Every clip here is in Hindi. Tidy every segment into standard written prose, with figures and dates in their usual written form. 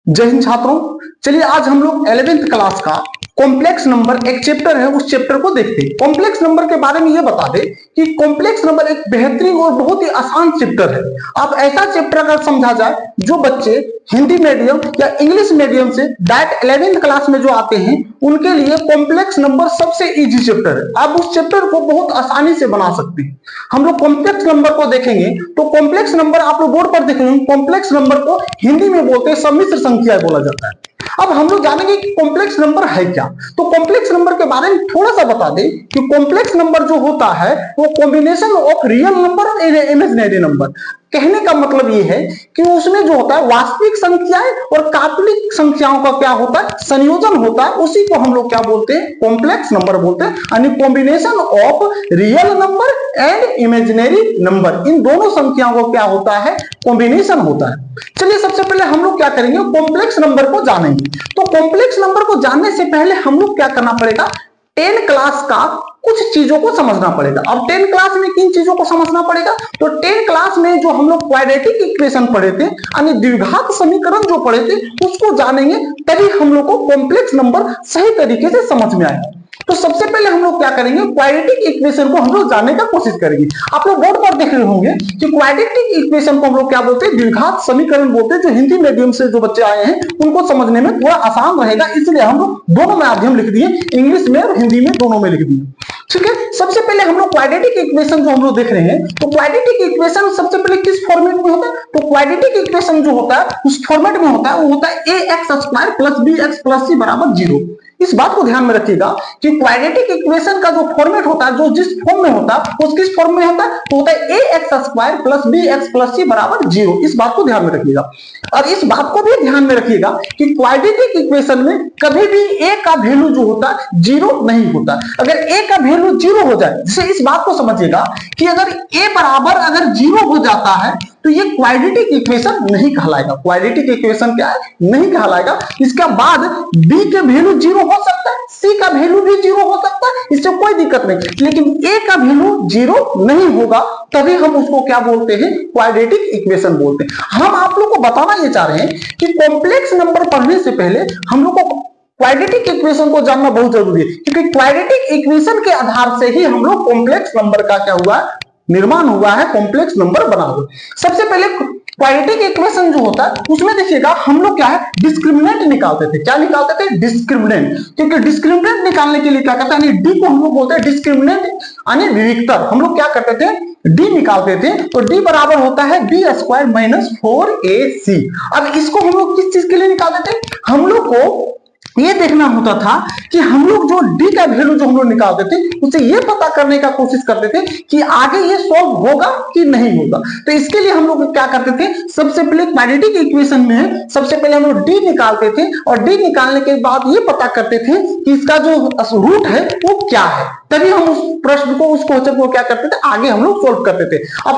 जय हिंद छात्रों। चलिए आज हम लोग 11th क्लास का कॉम्प्लेक्स नंबर एक चैप्टर है, उस चैप्टर को देखते हैं। कॉम्प्लेक्स नंबर के बारे में यह बता दें कि कॉम्प्लेक्स नंबर एक बेहतरीन और बहुत ही आसान चैप्टर है। आप ऐसा चैप्टर अगर समझा जाए जो बच्चे हिंदी मीडियम या इंग्लिश मीडियम से डायरेक्ट 11th क्लास में जो आते हैं उनके लिए कॉम्प्लेक्स नंबर सबसे इजी चैप्टर है। आप उस चैप्टर को बहुत आसानी से बना सकते हैं। हम लोग कॉम्प्लेक्स नंबर को देखेंगे तो कॉम्प्लेक्स नंबर आप लोग बोर्ड पर देखेंगे, कॉम्प्लेक्स नंबर को हिंदी में बोलते हैं सम्मिश्र संख्या बोला जाता है। अब हम लोग जानेंगे कि कॉम्प्लेक्स नंबर है क्या। तो कॉम्प्लेक्स नंबर के बारे में थोड़ा सा बता दें कि कॉम्प्लेक्स नंबर जो होता है वो कॉम्बिनेशन ऑफ रियल नंबर और इमेजिनरी नंबर। कहने का मतलब ये है कि उसमें जो होता है वास्तविक संख्याएं और काल्पनिक संख्याओं का क्या होता है, संयोजन होता है। उसी को हम लोग क्या बोलते हैं, कॉम्प्लेक्स नंबर बोलते हैं। यानी combination of real number and imaginary number, इन दोनों संख्याओं को क्या होता है, कॉम्बिनेशन होता है। चलिए सबसे पहले हम लोग क्या करेंगे, कॉम्प्लेक्स नंबर को जानेंगे। तो कॉम्प्लेक्स नंबर को जानने से पहले हम लोग क्या करना पड़ेगा, 10 क्लास का कुछ चीजों को समझना पड़ेगा। अब 10 क्लास में किन चीजों को समझना पड़ेगा, तो 10 क्लास में जो हम लोग क्वाड्रेटिक इक्वेशन पढ़े थे यानी द्विघात समीकरण जो पढ़े थे उसको जानेंगे, तभी हम लोग को कॉम्प्लेक्स नंबर सही तरीके से समझ में आएगा। तो सबसे पहले हम लोग क्या करेंगे, क्वाड्रेटिक इक्वेशन को हम लोग जानने का कोशिश करेंगे। आप लोग बोर्ड पर देख रहे होंगे कि क्वाड्रेटिक इक्वेशन को हम लोग क्या बोलते हैं, द्विघात समीकरण बोलते हैं। जो हिंदी मीडियम से जो बच्चे आए हैं उनको समझने में थोड़ा आसान रहेगा, इसलिए हम लोग दोनों माध्यम लिख दिए, इंग्लिश में और हिंदी में दोनों में लिख दिए। ठीक है, सबसे पहले हम लोग क्वाड्रेटिक इक्वेशन जो हम लोग देख रहे हैं, तो क्वाड्रेटिक इक्वेशन सबसे पहले किस फॉर्मेट में होता है, तो क्वाड्रेटिक इक्वेशन जो होता है उस फॉर्मेट में होता है, वो होता है ax² + bx + c = 0। इस बात को ध्यान में रखिएगा कि क्वाड्रेटिक इक्वेशन का जो फॉर्मेट होता है, जो जिस फॉर्म में होता है उस किस फॉर्म में होता है, तो होता है ax² + bx + c = 0। इस बात को ध्यान में रखिएगा। और इस बात को भी ध्यान में रखिएगा कि क्वाड्रेटिक इक्वेशन में कभी भी a का वैल्यू जो होता है 0 नहीं होता। अगर a का वैल्यू 0 हो जाए, जैसे इस बात को समझिएगा कि अगर a बराबर अगर 0 हो जाता है तो ये क्वाड्रेटिक इक्वेशन नहीं कहलाएगा। क्वाड्रेटिक इक्वेशन क्या है, नहीं कहलाएगा। इसके बाद b के वैल्यू 0 हो सकता है, c का वैल्यू भी 0 हो सकता है, इससे कोई दिक्कत नहीं, लेकिन a का वैल्यू 0 नहीं होगा, तभी हम उसको क्या बोलते हैं, क्वाड्रेटिक इक्वेशन बोलते हैं। हम आप लोग को बताना ये चाह रहे हैं कि कॉम्प्लेक्स नंबर पढ़ने से पहले हम लोग को क्वाड्रेटिक इक्वेशन को जानना बहुत जरूरी है, क्योंकि क्वाड्रेटिक इक्वेशन के आधार से ही हम लोग कॉम्प्लेक्स नंबर का क्या हुआ, निर्माण हुआ है, कॉम्प्लेक्स नंबर बना हुआ। सबसे पहले क्वाड्रेटिक इक्वेशन जो होता है उसमें देखिएगा हम लोग क्या है, डिस्क्रिमिनेंट निकालते थे। क्या निकालते थे, डिस्क्रिमिनेंट। क्योंकि डिस्क्रिमिनेंट निकालने के लिए क्या करते हैं, डी को हम लोग बोलते हैं डिस्क्रिमिनेंट यानी विविक्तर। हम लोग क्या करते थे, डी निकालते थे, तो डी बराबर होता है b² - 4ac। अब इसको हम लोग किस चीज के लिए निकालते थे, हम लोग को ये देखना होता था कि हम लोग जो d का वैल्यू जो हम लोग निकालते थे उसे ये पता करने का कोशिश करते थे कि आगे ये सॉल्व होगा कि नहीं होगा। तो इसके लिए हम लोग क्या करते थे, सबसे पहले क्वाड्रेटिक इक्वेशन में सबसे पहले हम लोग d निकालते थे, और d निकालने के बाद ये पता करते थे कि इसका जो रूट है वो क्या है, तभी हम उस प्रश्न को, उस क्वेश्चन को क्या करते थे, आगे हम लोग सोल्व करते थे। अब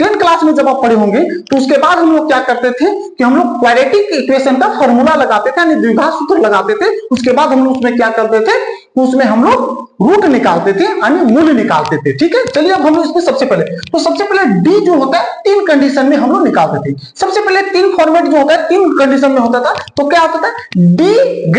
10 क्लास में जब आप पढ़े होंगे तो उसके बाद हम लोग क्या करते थे कि हम लोग क्वाड्रेटिक इक्वेशन का फॉर्मूला लगाते थे, यानी द्विघात सूत्र लगाते थे। उसके बाद हम लोग उसमें क्या करते थे, उसमें हम लोग रूट निकालते थे यानी मूल्य निकालते थे। ठीक है, चलिए अब हम लोग इसमें सबसे पहले डी जो होता है 3 कंडीशन में हम लोग निकालते थे। सबसे पहले 3 फॉर्मेट जो होता है 3 कंडीशन में होता था। तो क्या होता था, डी >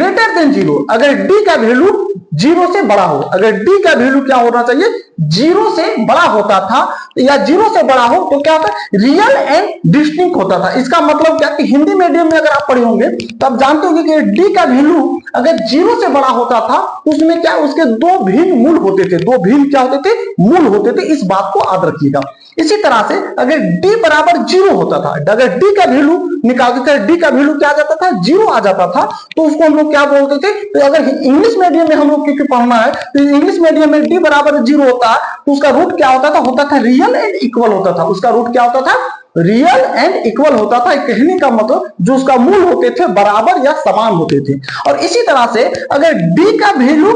0, अगर डी का वैल्यू 0 से बड़ा हो, अगर डी का वैल्यू क्या होना चाहिए, 0 से बड़ा होता था, या 0 से बड़ा हो तो क्या होता है, रियल एंड डिस्टिंक्ट होता था। इसका मतलब क्या कि हिंदी मीडियम में अगर आप पढ़े होंगे तो आप जानते होंगे कि डी का वैल्यू अगर 0 से बड़ा होता था उसमें क्या, उसके 2 भिन्न मूल होते थे, 2 भिन्न क्या होते थे, मूल होते थे। इस बात को याद रखिएगा। इसी तरह से अगर d बराबर 0 होता था, अगर d का वैल्यू निकालते थे, d का वैल्यू क्या आ जाता था, 0 आ जाता था, तो उसको हम लोग क्या बोलते थे। तो अगर इंग्लिश मीडियम में हम लोग क्योंकि पढ़ना है तो इंग्लिश मीडियम में d बराबर 0 होता है तो उसका रूट क्या होता था रियल एंड इक्वल होता था। उसका रूट क्या होता था, रियल एंड इक्वल होता था। कहने का मतलब जो उसका मूल होते थे बराबर या समान होते थे। और इसी तरह से अगर d का वैल्यू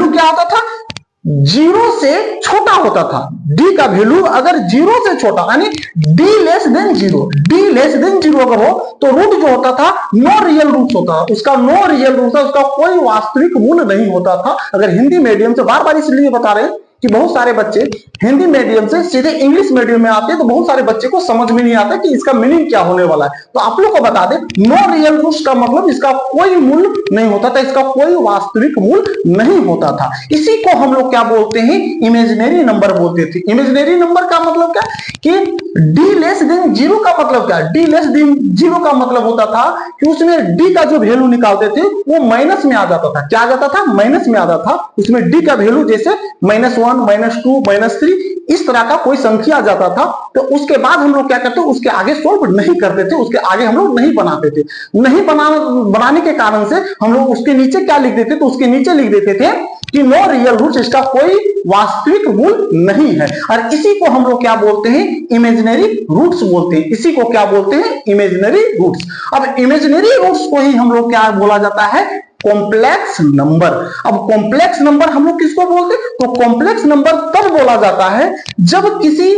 क्या होता था, 0 से छोटा होता था। d का वैल्यू अगर 0 से छोटा यानी d लेस देन 0 अगर हो तो रूट जो होता था नो रियल रूट होता था, उसका नो रियल रूट था, उसका कोई वास्तविक मूल्य नहीं होता था। अगर हिंदी मीडियम से बार बार इसलिए बता रहे हैं कि बहुत सारे बच्चे हिंदी मीडियम से सीधे इंग्लिश मीडियम में आते हैं, तो बहुत सारे बच्चे को समझ में नहीं आता कि इसका मीनिंग क्या होने वाला है। तो आप लोग को बता दें, नो रियल रूट्स का मतलब इसका कोई मूल नहीं होता था, इसका कोई वास्तविक मूल नहीं होता था। इसी को हम लोग क्या बोलते हैं, इमेजिनरी नंबर बोलते थे। इमेजिनरी नंबर का मतलब क्या कि डी लेस देन जीरो का मतलब क्या, डी लेस देन जीरो का मतलब होता था कि उसमें डी का जो वैल्यू निकालते थे वो माइनस में आ जाता था। क्या आ जाता था, माइनस में आता था। उसमें डी का वैल्यू जैसे -1, -2, -3 इस तरह का कोई संख्या आ जाता था। तो उसके बाद हम लोग क्या करते, उसके आगे सोल्व नहीं करते थे, उसके आगे हम लोग नहीं बनाते थे। नहीं बनाने के कारण से हम लोग उसके नीचे क्या लिख देते, तो उसके नीचे लिख देते थे कि नो रियल रूट्स, इसका कोई वास्तविक मूल नहीं है। और इसी को हम लोग क्या बोलते हैं, इमेजिनरी रूट्स बोलते हैं। इसी को क्या बोलते हैं, इमेजिनरी रूट्स। अब इमेजिनरी रूट्स को ही हम लोग क्या बोला जाता है, कॉम्प्लेक्स नंबर। अब कॉम्प्लेक्स नंबर हम लोग किसको बोलते हैं, तो कॉम्प्लेक्स नंबर तब बोला जाता है जब किसी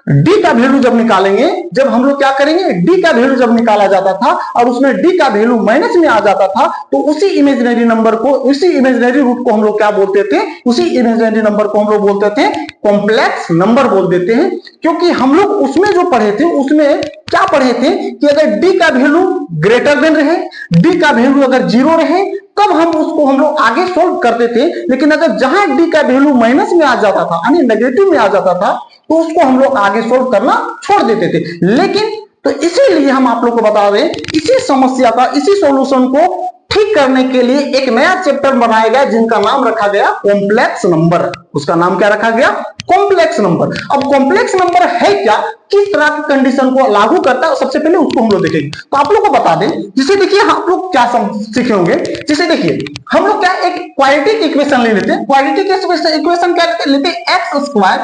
डी का वैल्यू जब निकालेंगे, जब हम लोग क्या करेंगे, डी का वैल्यू जब निकाला जाता था और उसमें डी का वैल्यू माइनस में आ जाता था, तो उसी इमेजिनरी नंबर को, उसी इमेजिनरी रूट को हम लोग क्या बोलते थे, उसी इमेजिनरी नंबर को हम लोग बोलते थे कॉम्प्लेक्स नंबर बोल देते हैं। क्योंकि हम लोग उसमें जो पढ़े थे, उसमें क्या पढ़े थे कि अगर डी का वैल्यू ग्रेटर देन रहे, डी का वैल्यू अगर जीरो रहे, तब हम उसको हम लोग आगे सोल्व करते थे। लेकिन अगर जहां डी का वैल्यू माइनस में आ जाता था, यानी नेगेटिव में आ जाता था, तो उसको हम लोग आगे सोल्व करना छोड़ देते थे। लेकिन तो इसीलिए हम आप लोग को बता दें, इसी समस्या का, इसी सॉल्यूशन को ठीक करने के लिए एक नया चैप्टर बनाया गया जिनका नाम रखा गया कॉम्प्लेक्स नंबर। उसका नाम क्या रखा गया, कॉम्प्लेक्स नंबर। अब कॉम्प्लेक्स नंबर है क्या, किस तरह की कंडीशन को लागू करता है, सबसे पहले उसको हम लोग देखेंगे। तो आप लोग को बता दें, जिसे देखिए आप लोग क्या सीखे होंगे, जैसे देखिए हम लोग क्या एक क्वाड्रेटिक इक्वेशन ले लेते हैं। क्वाड्रेटिक इक्वेशन क्या लेते हैं, x² - 1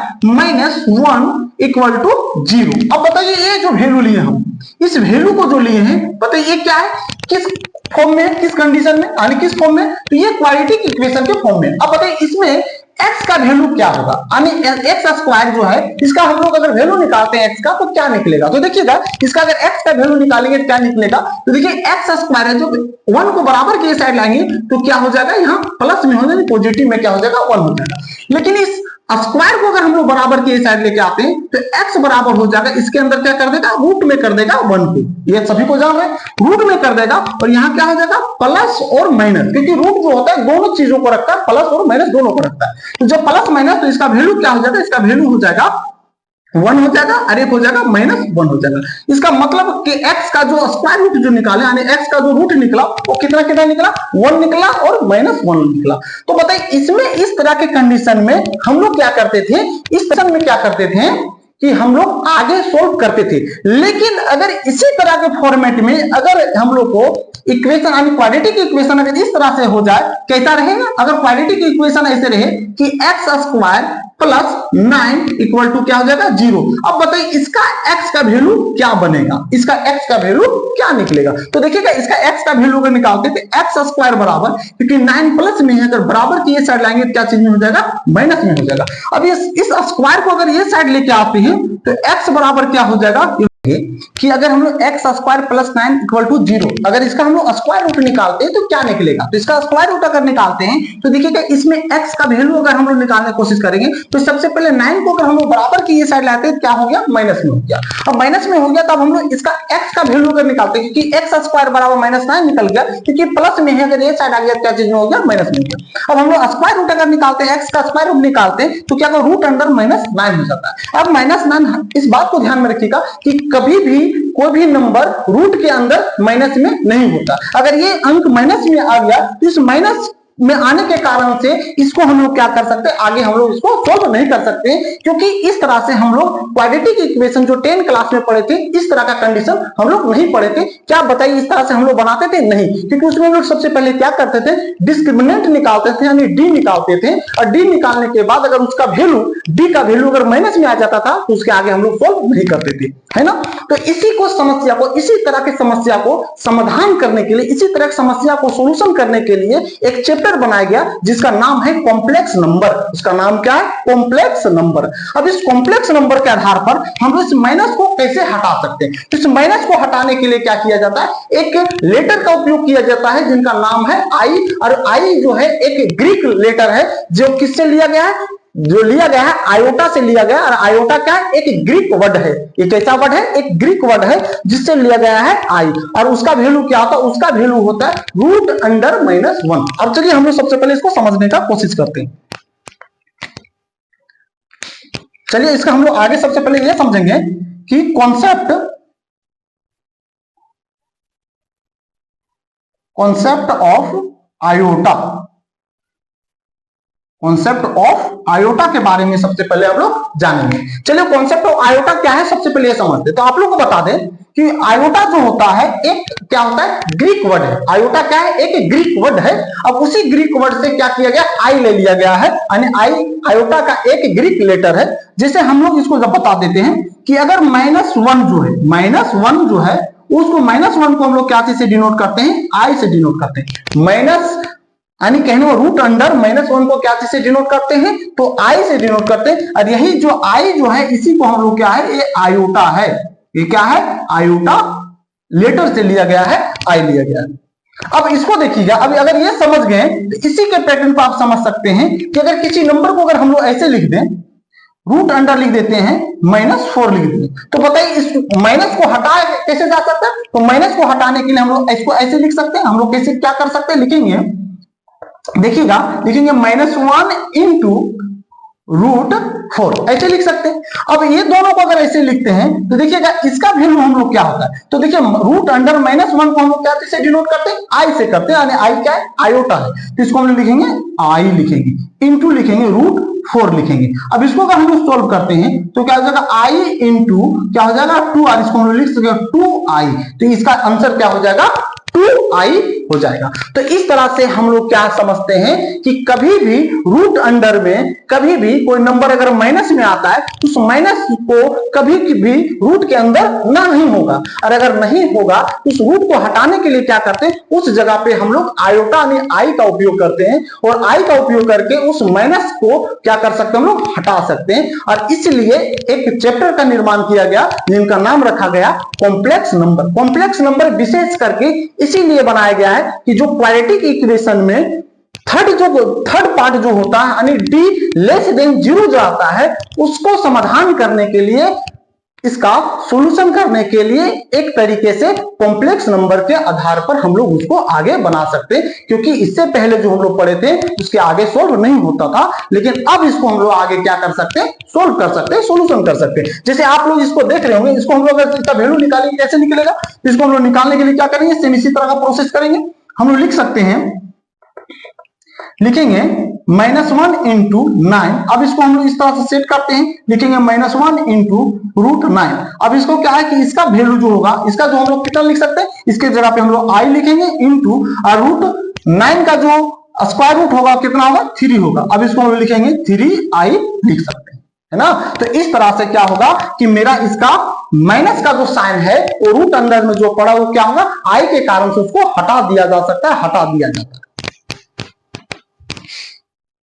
= 0। अब बताइए ये जो वैल्यू लिए हम, इस वैल्यू को जो लिए हैं, बताइए ये क्या है, किस फॉर्म में, किस कंडीशन में, यानी किस फॉर्म में, तो ये क्वाड्रेटिक इक्वेशन के फॉर्म में। अब बताइए इसमें x का वैल्यू क्या होगा, यानी x² जो है, इसका हम लोग अगर वैल्यू निकालते हैं x का, तो क्या निकलेगा। तो देखिएगा, इसका अगर x का वैल्यू निकालेंगे तो क्या निकलेगा, तो देखिए x² है, जो 1 को बराबर के साइड लाएंगे तो क्या हो जाएगा, यहाँ प्लस में हो जाएगा, पॉजिटिव में क्या हो जाएगा, 1 हो जाएगा। लेकिन इस स्क्वायर को अगर हम लोग बराबर के साइड लेके आते हैं तो x बराबर हो जाएगा, इसके अंदर क्या कर देगा, रूट में कर देगा 1 को। ये सभी को जान रहे, रूट में कर देगा, और यहाँ क्या हो जाएगा, प्लस और माइनस। क्योंकि रूट जो होता है दोनों चीजों को रखता है, प्लस और माइनस दोनों को रखता है। तो जब प्लस माइनस, तो इसका वैल्यू क्या हो जाएगा, इसका वैल्यू हो जाएगा 1 हो जाएगा, और एक हो जाएगा -1 हो जाएगा। इसका मतलब कि x का जो स्क्वायर रूट जो निकाले, यानी x का जो रूट निकला वो कितना कितना निकला, 1 निकला और -1 निकला। तो बताइए इसमें, इस तरह के कंडीशन में हम लोग क्या करते थे, इस कंडीशन में क्या करते थे कि हम लोग आगे सोल्व करते थे। लेकिन अगर इसी तरह के फॉर्मेट में अगर हम लोग को इक्वेशन, यानी क्वाड्रेटिक इक्वेशन अगर इस तरह से हो जाए, कैसा रहेगा, अगर क्वाड्रेटिक इक्वेशन ऐसे रहे कि x² + 9 = क्या हो जाएगा, 0। अब बताइए इसका x का वैल्यू क्या बनेगा, इसका x का वैल्यू क्या निकलेगा। तो देखिएगा, इसका x का वैल्यू अगर निकालते थे, x² बराबर, क्योंकि 9 प्लस में है, अगर बराबर की ये साइड लाएंगे तो क्या चीज में हो जाएगा, माइनस में हो जाएगा। अब इस स्क्वायर को अगर ये साइड लेके आते हैं तो x बराबर क्या हो जाएगा, कि अगर हम लोग x² + 9 = 0, अगर इसका हम लोग स्क्वायर रूट निकालते हैं तो क्या निकलेगा। तो इसका स्क्वायर रूट अगर निकालते हैं तो देखिएगा, इसमें x का वैल्यू अगर हम लोग निकालने की कोशिश करेंगे तो सबसे पहले 9 को अगर हम लोग बराबर की ये साइड लाते हैं, क्या हो गया, माइनस में हो गया। अब माइनस में हो गया, तब हम लोग इसका x का वैल्यू अगर निकालते हैं, क्योंकि x² = -9 निकल गया, क्योंकि प्लस में है, अगर ये साइड आ गया क्या चीज में हो गया, माइनस में हो गया। अब हम लोग स्क्वायर रूट अगर निकालते हैं, x का स्क्वायर रूट निकालते हैं, तो क्या होगा, रूट अंडर -9 हो जाता है। अब -9, इस बात को ध्यान में रखिएगा कि कभी भी कोई भी नंबर रूट के अंदर माइनस में नहीं होता। अगर ये अंक माइनस में आ गया, तो इस माइनस में आने के कारण से इसको हम लोग क्या कर सकते हैं, आगे हम लोग इसको सोल्व नहीं कर सकते, क्योंकि इस तरह से हम लोग क्वाड्रेटिक इक्वेशन जो 10 क्लास में पढ़े थे, इस तरह का कंडीशन हम लोग नहीं पढ़े थे। क्या बताइए, इस तरह से हम लोग बनाते थे नहीं, क्योंकि उसमें हम लोग सबसे पहले क्या करते थे, डिस्क्रिमिनेंट निकालते थे, यानी डी निकालते थे, और डी निकालने के बाद अगर उसका वैल्यू, डी का वैल्यू अगर माइनस में आ जाता था, तो उसके आगे हम लोग सोल्व नहीं करते थे, है ना। तो इसी को समस्या को, इसी तरह की समस्या को समाधान करने के लिए, इसी तरह की समस्या को सोल्यूशन करने के लिए एक चैप्टर बनाया गया जिसका नाम है कॉम्प्लेक्स नंबर। उसका नाम क्या है, कॉम्प्लेक्स नंबर। अब इस कॉम्प्लेक्स नंबर के आधार पर हम इस माइनस को कैसे हटा सकते हैं। इस माइनस को हटाने के लिए क्या किया जाता है, एक लेटर का उपयोग किया जाता है जिनका नाम है आई, और आई जो है एक ग्रीक लेटर है, जो किससे लिया गया है, जो लिया गया है आयोटा से लिया गया, और आयोटा क्या है, एक ग्रीक वर्ड है। ये कैसा वर्ड है, एक ग्रीक वर्ड है जिससे लिया गया है आई, और उसका वैल्यू क्या होता है, उसका वैल्यू होता है रूट अंडर -1। अब चलिए हम लोग सबसे पहले इसको समझने का कोशिश करते हैं। चलिए इसका हम लोग आगे सबसे पहले ये समझेंगे कि concept of iota, concept of iota के बारे में सबसे पहले हम लोग जानेंगे। चलिए कॉन्सेप्ट ऑफ आयोटा क्या है सबसे पहले समझते। तो आप लोग को बता दें कि आयोटा जो होता है एक क्या होता है, ग्रीक वर्ड है। आयोटा क्या है, एक ग्रीक वर्ड है। अब उसी ग्रीक वर्ड से क्या किया गया, आई ले लिया गया है, यानी आई आयोटा का एक ग्रीक लेटर है। जैसे हम लोग इसको जब बता देते हैं कि अगर -1 जो है, -1 जो है उसको -1 को हम लोग क्या से डिनोट करते हैं, आई से डिनोट करते हैं। माइनस यानी कहने रूट अंडर -1 को क्या से डिनोट करते हैं, तो आई से डिनोट करते हैं। और यही जो आई जो है इसी को हम लोग क्या है, ये आयोटा है। ये क्या है, आयोटा लेटर से लिया गया है, आई लिया गया है। अब इसको देखिएगा, अभी अगर ये समझ गए तो इसी के पैटर्न को आप समझ सकते हैं कि अगर किसी नंबर को अगर हम लोग ऐसे लिख दें, रूट अंडर लिख देते हैं, -4 लिख देते, तो बताइए इस माइनस को हटाया कैसे जा सकता है। तो माइनस को हटाने के लिए हम लोग इसको ऐसे लिख सकते हैं। हम लोग कैसे क्या कर सकते हैं, लिखेंगे, देखिएगा, लिखेंगे -1 इंटू √4, ऐसे लिख सकते हैं। अब ये दोनों को अगर ऐसे लिखते हैं तो देखिएगा इसका वैल्यू हम लोग क्या होता है, तो देखिए रूट अंडर -1 को हम लोग क्या से डिनोट करते हैं, आई से करते हैं, यानी आई क्या है, आयोटा है। तो इसको हम लोग लिखेंगे आई लिखेंगे, इंटू लिखेंगे √4 लिखेंगे। अब इसको अगर हम लोग सोल्व करते हैं तो क्या हो जाएगा, आई इंटू क्या हो जाएगा 2, और इसको हम लोग लिख सकते 2i। तो इसका आंसर क्या हो जाएगा, 2i हो जाएगा। तो इस तरह से हम लोग क्या समझते हैं कि कभी भी रूट अंडर में कभी भी कोई नंबर अगर माइनस में आता है तो उस माइनस को कभी भी रूट के अंदर ना नहीं होगा, और अगर नहीं होगा तो उस रूट को हटाने के लिए क्या करते हैं, उस जगह पे हम लोग आयोटा यानी आई का उपयोग करते हैं, और आई का उपयोग करके उस माइनस को क्या कर सकते हैं, हम लोग हटा सकते हैं। और इसलिए एक चैप्टर का निर्माण किया गया जिनका नाम रखा गया कॉम्प्लेक्स नंबर। कॉम्प्लेक्स नंबर विशेष करके इसीलिए बनाया गया है कि जो क्वाड्रेटिक इक्वेशन में थर्ड पार्ट जो होता है यानी d<0 जो आता है उसको समाधान करने के लिए, इसका सॉल्यूशन करने के लिए एक तरीके से कॉम्प्लेक्स नंबर के आधार पर हम लोग उसको आगे बना सकते हैं, क्योंकि इससे पहले जो हम लोग पढ़े थे उसके आगे सोल्व नहीं होता था, लेकिन अब इसको हम लोग आगे क्या कर सकते हैं, सोल्व कर सकते हैं, सॉल्यूशन कर सकते हैं। जैसे आप लोग इसको देख रहे होंगे, इसको हम लोग अगर इसका वैल्यू निकालेंगे कैसे निकलेगा, इसको हम लोग निकालने के लिए क्या करेंगे, सेम इसी तरह का प्रोसेस करेंगे। हम लोग लिख सकते हैं, लिखेंगे -1 इंटू 9। अब इसको हम लोग इस तरह से सेट करते हैं, लिखेंगे -1 इंटू √9। अब इसको क्या है कि इसका वैल्यू जो होगा, इसका जो हम लोग कितना लिख सकते हैं, इसके जगह पे हम लोग आई लिखेंगे इंटू √9 का जो स्क्वायर रूट होगा कितना होगा, 3 होगा। अब इसको हम लोग लिखेंगे 3i लिख सकते हैं, है ना। तो इस तरह से क्या होगा कि मेरा इसका माइनस का जो साइन है वो रूट अंडर में जो पड़ा वो क्या होगा, आई के कारण से उसको हटा दिया जा सकता है, हटा दिया जाता है।